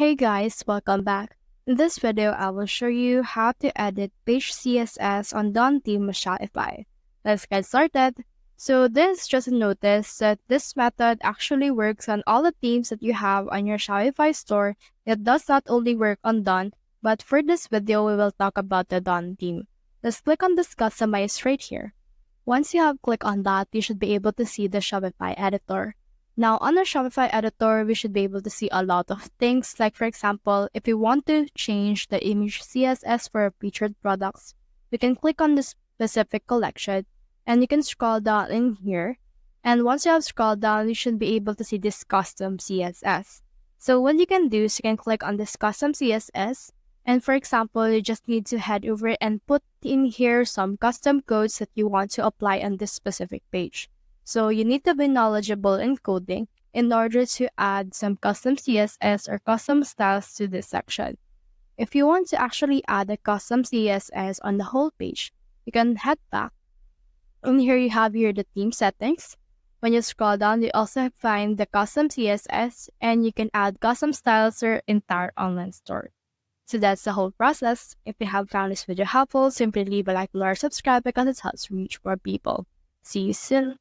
Hey guys, welcome back. In this video, I will show you how to edit page CSS on Dawn theme with Shopify. Let's get started. So this just a notice that this method actually works on all the themes that you have on your Shopify store. It does not only work on Dawn, but for this video, we will talk about the Dawn theme. Let's click on this customize right here. Once you have clicked on that, you should be able to see the Shopify editor. Now, on the Shopify editor, we should be able to see a lot of things. Like, for example, if we want to change the image CSS for featured products, we can click on the specific collection and you can scroll down in here. And once you have scrolled down, you should be able to see this custom CSS. So what you can do is you can click on this custom CSS. And for example, you just need to head over and put in here some custom codes that you want to apply on this specific page. So you need to be knowledgeable in coding in order to add some custom CSS or custom styles to this section. If you want to actually add a custom CSS on the whole page, you can head back. And here you have the theme settings. When you scroll down, you also find the custom CSS and you can add custom styles to your entire online store. So that's the whole process. If you have found this video helpful, simply leave a like or subscribe because it helps reach more people. See you soon.